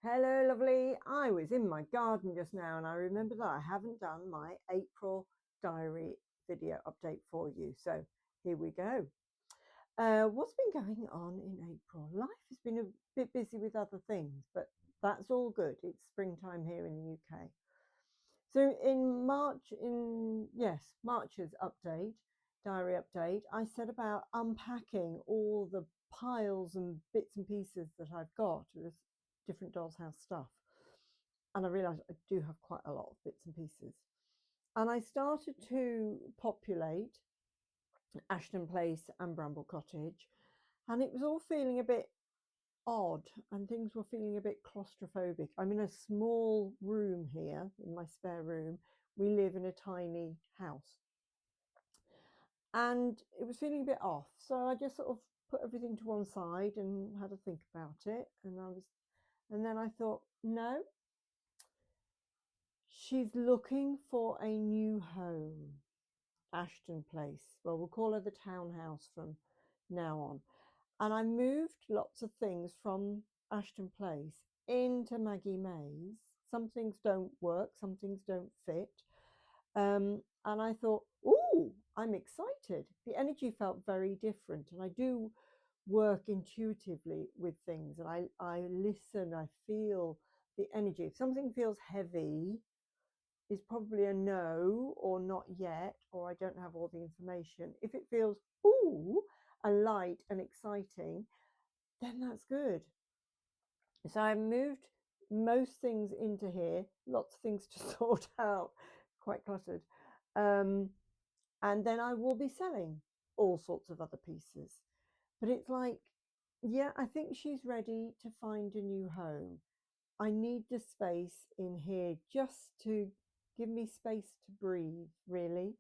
Hello, lovely. I was in my garden just now and I remembered that I haven't done my April diary video update for you. So here we go. What's been going on in April? Life has been a bit busy with other things, but that's all good. It's springtime here in the UK. So in March's diary update, I said about unpacking all the piles and bits and pieces that I've got with different doll's house stuff. And I realised I do have quite a lot of bits and pieces. And I started to populate Ashton Place and Bramble Cottage, and it was all feeling a bit odd and things were feeling a bit claustrophobic. I'm in a small room here in my spare room. We live in a tiny house and it was feeling a bit off. So I just sort of put everything to one side and had to think about it. And then I thought, no, she's looking for a new home. Ashton Place. Well, we'll call her the townhouse from now on. And I moved lots of things from Ashton Place into Maggie May's. Some things don't work, some things don't fit. And I thought, oh, I'm excited. The energy felt very different. And I do work intuitively with things and I listen, I feel the energy. If something feels heavy, is probably a no or not yet, or I don't have all the information. If it feels ooh and light and exciting, then that's good. So I moved most things into here, lots of things to sort out, quite cluttered. And then I will be selling all sorts of other pieces. But it's like, yeah, I think she's ready to find a new home. I need the space in here just to give me space to breathe, really,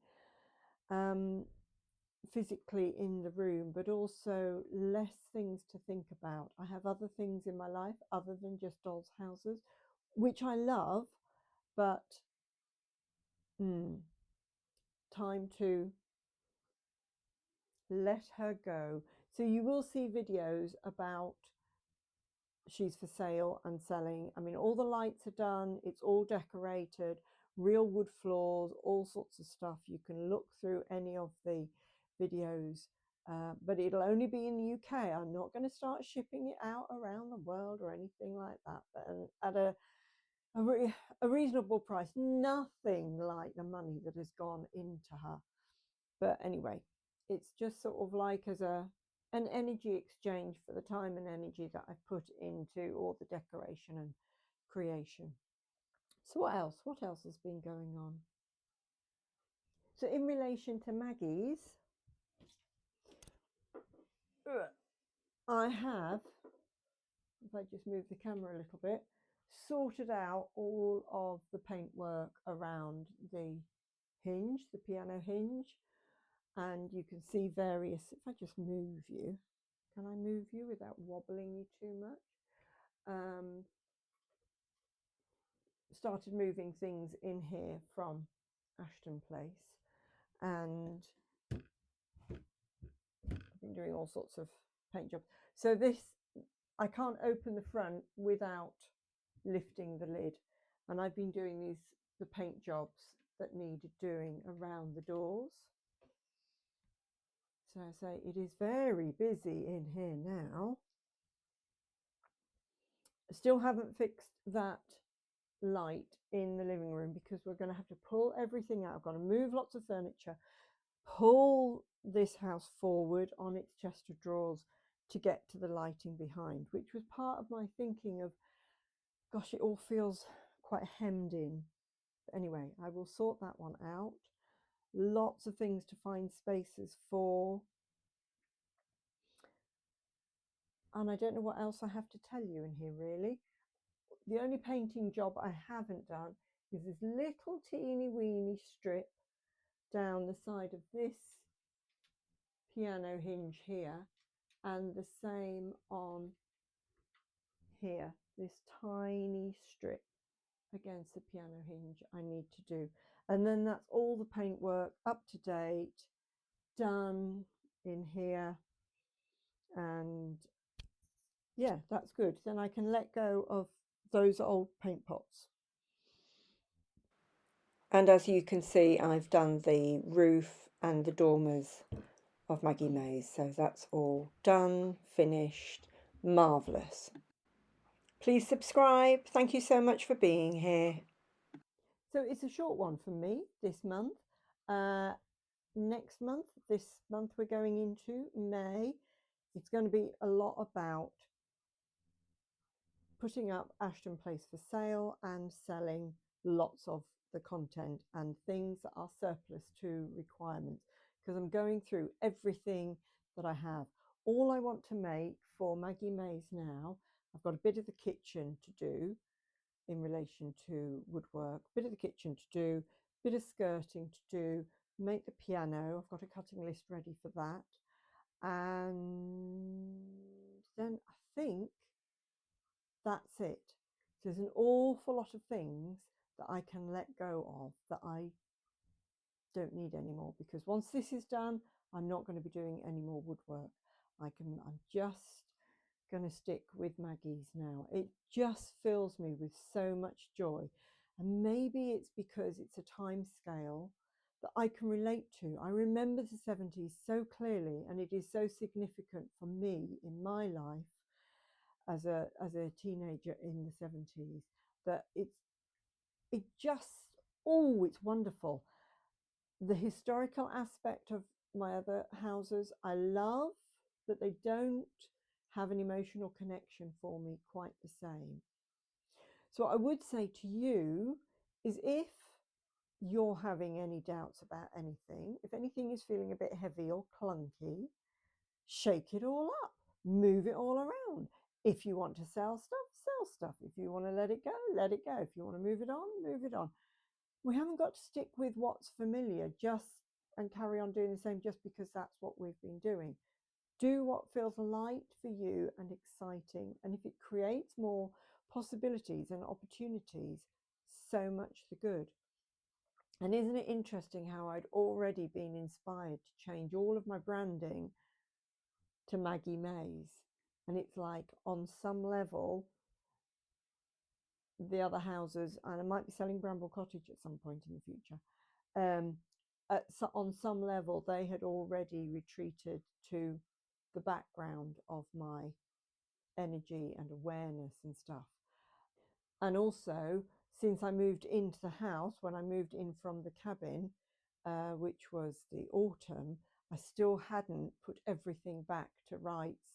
physically in the room, but also less things to think about. I have other things in my life other than just dolls' houses, which I love, but time to let her go. So you will see videos about she's for sale and selling. I mean, all the lights are done, it's all decorated, real wood floors, all sorts of stuff. You can look through any of the videos, but it'll only be in the UK. I'm not going to start shipping it out around the world or anything like that, but at a reasonable price. Nothing like the money that has gone into her. But anyway, it's just sort of like as an energy exchange for the time and energy that I've put into all the decoration and creation. So what else? What else has been going on? So in relation to Maggie's, I have, if I just move the camera a little bit, sorted out all of the paintwork around the hinge, the piano hinge, and you can see various, if I just move you, can I move you without wobbling you too much? Started moving things in here from Ashton Place, and I've been doing all sorts of paint jobs. So this, I can't open the front without lifting the lid, and I've been doing the paint jobs that needed doing around the doors. So I say it is very busy in here now. Still haven't fixed that light in the living room because we're going to have to pull everything out. I've got to move lots of furniture, pull this house forward on its chest of drawers to get to the lighting behind, which was part of my thinking of, gosh, it all feels quite hemmed in. But anyway, I will sort that one out. Lots of things to find spaces for. And I don't know what else I have to tell you in here, really. The only painting job I haven't done is this little teeny weeny strip down the side of this piano hinge here, and the same on here, this tiny strip against the piano hinge I need to do. And then that's all the paintwork up to date, done in here, and yeah, that's good. Then I can let go of those old paint pots. And as you can see, I've done the roof and the dormers of Maggie Mays. So that's all done, finished, marvellous. Please subscribe. Thank you so much for being here. So it's a short one for me this month. Next month, this month we're going into May, it's going to be a lot about putting up Ashton Place for sale and selling lots of the content and things that are surplus to requirements, because I'm going through everything that I have. All I want to make for Maggie Mays now, I've got a bit of the kitchen to do in relation to woodwork, bit of the kitchen to do, bit of skirting to do, make the piano. I've got a cutting list ready for that. And then I think that's it. So there's an awful lot of things that I can let go of that I don't need anymore, because once this is done, I'm not going to be doing any more woodwork. I'm just going to stick with Maggie's now. It just fills me with so much joy. And maybe it's because it's a time scale that I can relate to. I remember the 70s so clearly, and it is so significant for me in my life as a teenager in the 70s, that it just, oh, it's wonderful. The historical aspect of my other houses, I love, but they don't have an emotional connection for me quite the same. So what I would say to you is, if you're having any doubts about anything, if anything is feeling a bit heavy or clunky, shake it all up, move it all around. If you want to sell stuff, sell stuff. If you want to let it go, let it go. If you want to move it on, move it on. We haven't got to stick with what's familiar and carry on doing the same just because that's what we've been doing. Do what feels light for you and exciting. And if it creates more possibilities and opportunities, so much the good. And isn't it interesting how I'd already been inspired to change all of my branding to Maggie Mays? And it's like, on some level, the other houses, and I might be selling Bramble Cottage at some point in the future, on some level, they had already retreated to the background of my energy and awareness and stuff. And also, since I moved into the house, when I moved in from the cabin, which was the autumn, I still hadn't put everything back to rights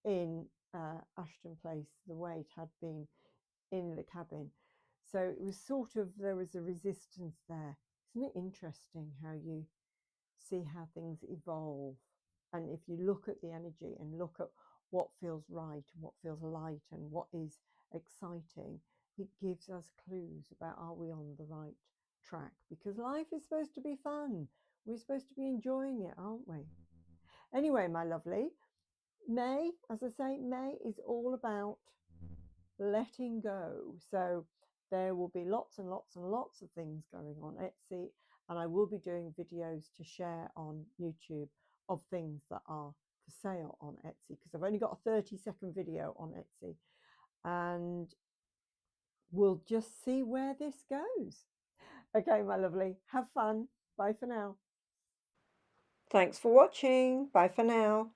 in Ashton Place the way it had been in the cabin. So it was sort of, there was a resistance there. Isn't it interesting how you see how things evolve? And if you look at the energy and look at what feels right and what feels light and what is exciting, it gives us clues about, are we on the right track? Because life is supposed to be fun. We're supposed to be enjoying it, aren't we? Anyway, my lovely, May, as I say, May is all about letting go. So there will be lots and lots and lots of things going on Etsy, and I will be doing videos to share on YouTube of things that are for sale on Etsy, because I've only got a 30-second video on Etsy, and we'll just see where this goes. Okay, my lovely, have fun. Bye for now. Thanks for watching. Bye for now.